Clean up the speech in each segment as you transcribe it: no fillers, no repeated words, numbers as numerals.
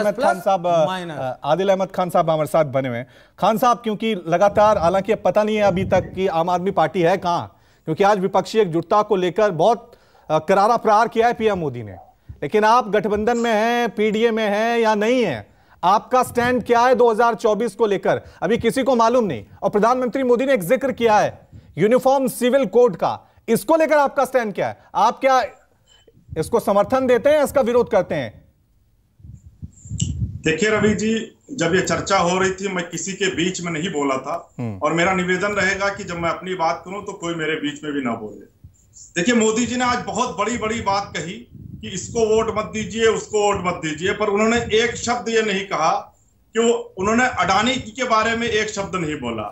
आदिल अहमद खान साहब हमारे साथ बने हुए हैं। खान साहब, क्योंकि लगातार, हालांकि पता नहीं है अभी तक कि आम आदमी पार्टी है कहां, क्योंकि आज विपक्षी एकजुटता को लेकर बहुत करारा प्रहार किया है पीएम मोदी ने, लेकिन आप गठबंधन में हैं, पीडीए में हैं या नहीं है, आपका स्टैंड क्या है 2024 को लेकर, अभी किसी को मालूम नहीं। और प्रधानमंत्री मोदी ने एक जिक्र किया है यूनिफॉर्म सिविल कोड का, इसको लेकर आपका स्टैंड क्या है? आप क्या इसको समर्थन देते हैं, इसका विरोध करते हैं? देखिए रवि जी, जब ये चर्चा हो रही थी मैं किसी के बीच में नहीं बोला था, और मेरा निवेदन रहेगा कि जब मैं अपनी बात करूं तो कोई मेरे बीच में भी ना बोले। देखिए, मोदी जी ने आज बहुत बड़ी बड़ी बात कही कि इसको वोट मत दीजिए, उसको वोट मत दीजिए, पर उन्होंने एक शब्द ये नहीं कहा कि उन्होंने अडानी के बारे में एक शब्द नहीं बोला,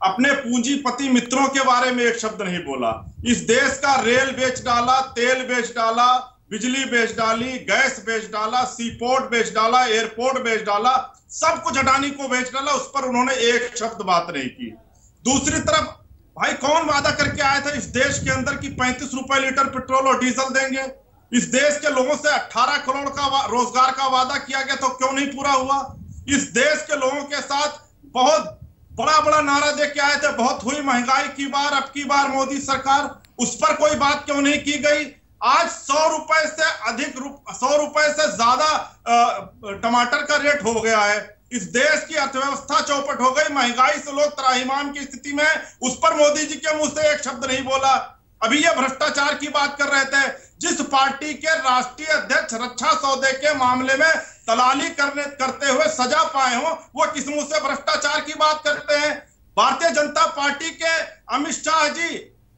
अपने पूंजीपति मित्रों के बारे में एक शब्द नहीं बोला। इस देश का रेल बेच डाला, तेल बेच डाला, बिजली बेच डाली, गैस बेच डाला, सी पोर्ट बेच डाला, एयरपोर्ट बेच डाला, सब कुछ अडानी को बेच डाला, उस पर उन्होंने एक शब्द बात नहीं की। दूसरी तरफ भाई कौन वादा करके आया था इस देश के अंदर कि 35 रुपए लीटर पेट्रोल और डीजल देंगे? इस देश के लोगों से 18 करोड़ का रोजगार का वादा किया गया, तो क्यों नहीं पूरा हुआ? इस देश के लोगों के साथ बहुत बड़ा बड़ा नारा दे के आए थे, बहुत हुई महंगाई की बार, अब की बार मोदी सरकार, उस पर कोई बात क्यों नहीं की गई? आज 100 रुपए से अधिक 100 रुपए से ज्यादा टमाटर का रेट हो गया है। इस देश की अर्थव्यवस्था चौपट हो गई, महंगाई से लोग त्राहिमाम की स्थिति में, उस पर मोदी जी के मुंह से एक शब्द नहीं बोला। अभी ये भ्रष्टाचार की बात कर रहे थे, जिस पार्टी के राष्ट्रीय अध्यक्ष रक्षा सौदे के मामले में दलाली करते हुए सजा पाए हो, वो किस मुंह से भ्रष्टाचार की बात करते हैं? भारतीय जनता पार्टी के अमित शाह जी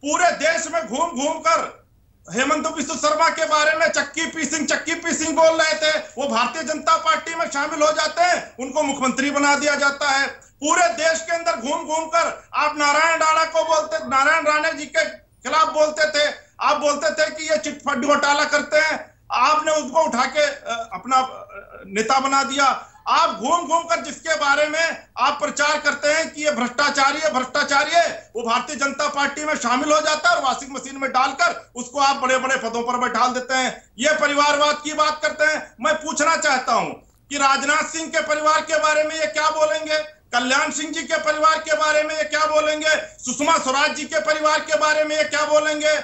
पूरे देश में घूम घूम कर हेमंत बिस्व शर्मा के बारे में चक्की पीसिंग बोल रहे थे। वो भारतीय जनता पार्टी में शामिल हो जाते हैं, उनको मुख्यमंत्री बना दिया जाता है। पूरे देश के अंदर घूम घूम कर आप नारायण राणे जी के खिलाफ बोलते थे, आप बोलते थे कि ये चिटफंड घोटाला करते हैं, आपने उसको उठा के अपना नेता बना दिया। आप घूम घूम कर जिसके बारे में आप प्रचार करते हैं कि ये भ्रष्टाचारी है, वो भारतीय जनता पार्टी में शामिल हो जाता है और वॉशिंग मशीन में डालकर उसको आप बड़े बड़े पदों पर बैठा देते हैं। ये परिवारवाद की बात करते हैं। मैं पूछना चाहता हूं कि राजनाथ सिंह के परिवार के बारे में ये क्या बोलेंगे? कल्याण सिंह जी के परिवार के बारे में ये क्या बोलेंगे? सुषमा स्वराज जी के परिवार के बारे में ये क्या बोलेंगे?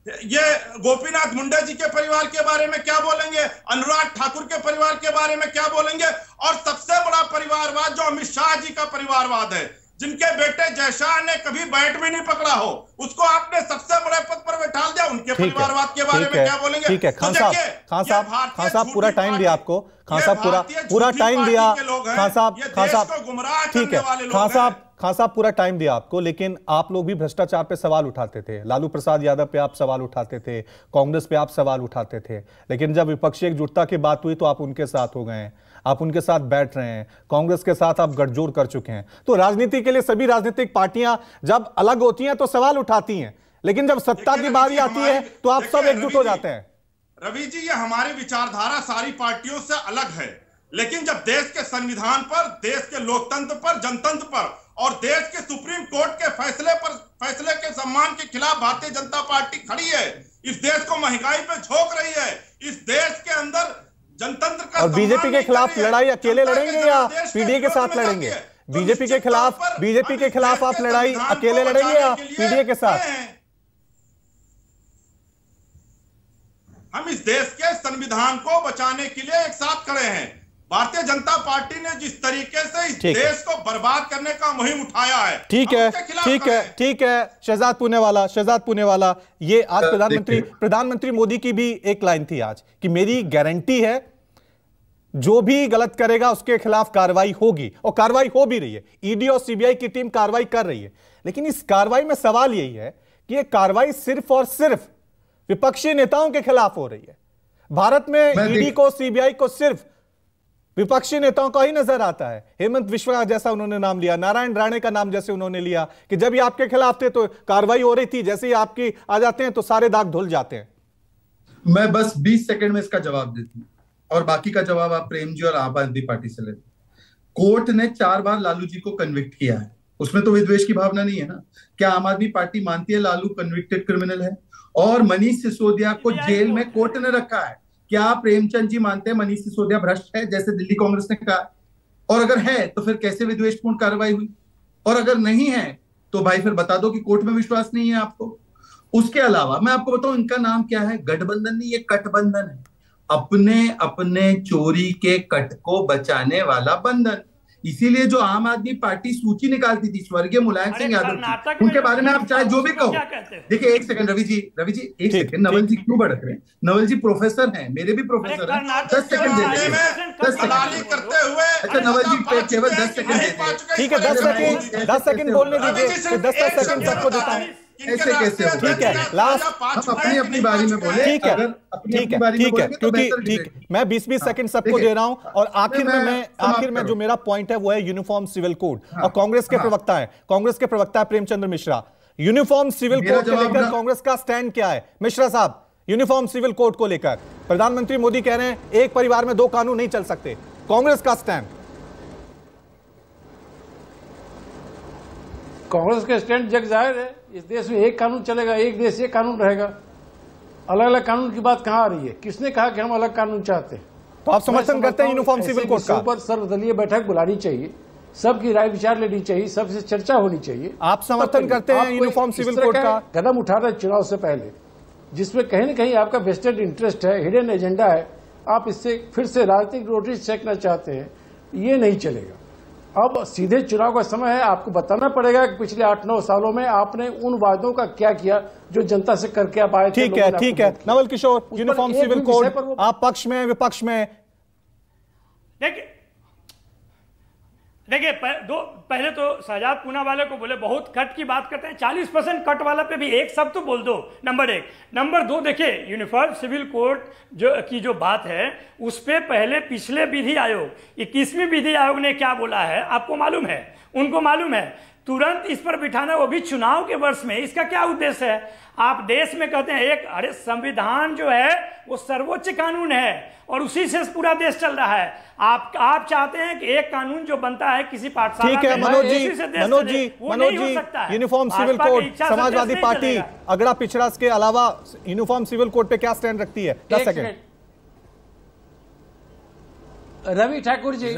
ये गोपीनाथ मुंडे जी के परिवार के बारे में क्या बोलेंगे? अनुराग ठाकुर के परिवार के बारे में क्या बोलेंगे? और सबसे बड़ा परिवारवाद जो अमित शाह जी का परिवारवाद है, जिनके बेटे जयशाह ने कभी बैट भी नहीं पकड़ा हो, उसको आपने सबसे बड़े पद पर बैठा दिया, उनके परिवारवाद के बारे में क्या बोलेंगे? ठीक है खान साहब पूरा टाइम दिया आपको, खान साहब पूरा टाइम दिया, खान साहब ठीक है, खान साहब पूरा टाइम दिया आपको, लेकिन आप लोग भी भ्रष्टाचार पे सवाल उठाते थे, लालू प्रसाद यादव पे आप सवाल उठाते थे, कांग्रेस पे आप सवाल उठाते थे, लेकिन जब विपक्षी एकजुटता की बात हुई तो आप उनके साथ हो गए हैं, आप उनके साथ बैठ रहे हैं, कांग्रेस के साथ आप गठजोड़ कर चुके हैं। तो राजनीति के लिए सभी राजनीतिक पार्टियां जब अलग होती हैं तो सवाल उठाती हैं, लेकिन जब सत्ता की बारी आती है तो आप सब एकजुट हो जाते हैं। रवि जी, ये हमारी विचारधारा सारी पार्टियों से अलग है, लेकिन जब देश के संविधान पर, देश के लोकतंत्र पर, जनतंत्र पर और देश के सुप्रीम कोर्ट के फैसले के सम्मान के खिलाफ भारतीय जनता पार्टी खड़ी है, इस देश को महंगाई पे झोंक रही है, इस देश के अंदर जनतंत्र का, और बीजेपी के खिलाफ लड़ाई अकेले लड़ेंगे या पीडीए के साथ लड़ेंगे? बीजेपी के खिलाफ आप लड़ाई अकेले लड़ेंगे या पीडीए के साथ? हम इस देश के संविधान को बचाने के लिए एक साथ खड़े हैं। भारतीय जनता पार्टी ने जिस तरीके से इस देश को बर्बाद करने का मुहिम उठाया है, ठीक है शहजाद पुनेवाला, ये आज प्रधानमंत्री मोदी की भी एक लाइन थी आज कि मेरी गारंटी है जो भी गलत करेगा उसके खिलाफ कार्रवाई होगी, और कार्रवाई हो भी रही है। ईडी और सीबीआई की टीम कार्रवाई कर रही है, लेकिन इस कार्रवाई में सवाल यही है कि यह कार्रवाई सिर्फ और सिर्फ विपक्षी नेताओं के खिलाफ हो रही है। भारत में ईडी को, सीबीआई को सिर्फ विपक्षी नेताओं का ही नजर आता है। हेमंत बिस्वा जैसा उन्होंने नाम लिया, नारायण राणे का नाम जैसे उन्होंने लिया कि जब ये आपके खिलाफ थे तो कार्रवाई हो रही थी, जैसे ही आपकी आ जाते हैं तो सारे दाग धुल जाते हैं। मैं बस 20 सेकंड में इसका जवाब देती हूँ और बाकी का जवाब आप प्रेम जी और आम आदमी पार्टी से लेते। कोर्ट ने 4 बार लालू जी को कन्विक्ट किया है, उसमें तो विद्वेष की भावना नहीं है ना? क्या आम आदमी पार्टी मानती है लालू कन्विक्टेड क्रिमिनल है? और मनीष सिसोदिया को जेल में कोर्ट ने रखा है, क्या प्रेमचंद जी मानते हैं मनीष सिसोदिया भ्रष्ट है जैसे दिल्ली कांग्रेस ने कहा? और अगर है तो फिर कैसे विद्वेषपूर्ण कार्रवाई हुई? और अगर नहीं है तो भाई फिर बता दो कि कोर्ट में विश्वास नहीं है आपको। उसके अलावा मैं आपको बताऊं इनका नाम क्या है? गठबंधन नहीं, ये कटबंधन है। अपने अपने चोरी के कट को बचाने वाला बंधन। इसीलिए जो आम आदमी पार्टी सूची निकालती थी स्वर्गीय मुलायम सिंह यादव जी, उनके बारे में आप चाहे जो भी कहो। देखिए एक सेकंड रवि जी एक सेकंड, नवल जी क्यों भड़क रहे हैं? नवल जी प्रोफेसर हैं, मेरे भी प्रोफेसर हैं। 10 सेकंड दे दीजिए, 10 सेकंड करते हुए। अच्छा नवल जी केवल 10 सेकंड दे दीजिए। ठीक है, 10 सेकंड बोलने दीजिए, 10 सेकंड सबको देता हूं। ऐसे कैसे हो? ठीक है, लास्ट हम अपनी अपनी बारी में बोले। ठीक है, ठीक है, ठीक है, क्योंकि ठीक मैं 20-20 सेकंड सबको दे रहा हूं। और आखिर में जो मेरा पॉइंट है वो है यूनिफॉर्म सिविल कोड। और कांग्रेस के प्रवक्ता है Premchandra Mishra. Uniform civil code को लेकर कांग्रेस का स्टैंड क्या है? मिश्रा साहब, यूनिफॉर्म सिविल कोड को लेकर प्रधानमंत्री मोदी कह रहे हैं एक परिवार में 2 कानून नहीं चल सकते, कांग्रेस का स्टैंड। कांग्रेस का स्टैंड जग जाहिर है। इस देश में एक कानून चलेगा, एक देश एक कानून रहेगा। अलग अलग कानून की बात कहां आ रही है? किसने कहा कि हम अलग कानून चाहते हैं? तो आप समर्थन करते हैं यूनिफॉर्म सिविल कोड का? ऊपर सर्वदलीय बैठक बुलानी चाहिए, सबकी राय विचार लेनी चाहिए, सबसे चर्चा होनी चाहिए। आप समर्थन करते हैं यूनिफॉर्म सिविल कोड का? कदम उठा रहे चुनाव से पहले, जिसमें कहीं न कहीं आपका वेस्टेड इंटरेस्ट है, हिडन एजेंडा है, आप इससे फिर से राजनीतिक रोटी सेकना चाहते हैं, ये नहीं चलेगा। अब सीधे चुनाव का समय है, आपको बताना पड़ेगा कि पिछले 8-9 सालों में आपने उन वादों का क्या किया जो जनता से करके आप आए थे। ठीक है Naval Kishore, uniform civil code आप पक्ष में विपक्ष में? देखिए पहले तो शहजाद पूना वाले को बोले बहुत कट की बात करते हैं, 40% कट वाला पे भी एक शब्द तो बोल दो। नंबर 1। नंबर 2, देखिए यूनिफॉर्म सिविल कोड जो बात है उस पे पहले पिछले विधि आयोग 21वीं विधि आयोग ने क्या बोला है आपको मालूम है? उनको मालूम है। तुरंत इस पर बिठाना, वो भी चुनाव के वर्ष में, इसका क्या उद्देश्य है? आप देश में कहते हैं अरे संविधान जो है वो सर्वोच्च कानून है और उसी से पूरा देश चल रहा है। आप चाहते हैं कि एक कानून जो बनता है किसी पाठशाला ठीक है Manoj ji, uniform civil code, Samajwadi Party अगड़ा पिछड़ा के अलावा यूनिफॉर्म सिविल कोड पे क्या स्टैंड रखती है? 10 सेकंड। रवि ठाकुर जी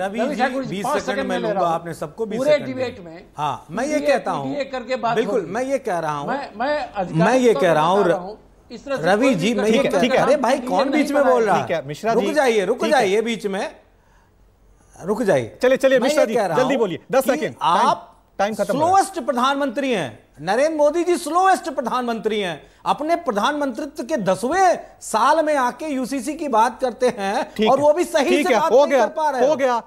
20 सेकंड में लूंगा, आपने सबको 20 पूरे डिबेट में। हाँ, मैं ये कहता हूँ बिल्कुल, मैं ये कह रहा हूँ, मैं ये कह रहा हूँ रवि जी, मैं ये कह रहा हूँ। अरे भाई कौन बीच में बोल रहा है? मिश्रा जी रुक जाइए बीच में रुक जाइए। चलिए मिश्रा जी जल्दी बोलिए, 10 सेकंड। आप टाइम खत्म। स्लोएस्ट प्रधानमंत्री हैं, नरेंद्र मोदी जी स्लोएस्ट प्रधानमंत्री हैं। अपने प्रधानमंत्रित्व के 10वें साल में आके यूसीसी की बात करते हैं और वो भी सही से बात नहीं कर पा रहे। हो गया।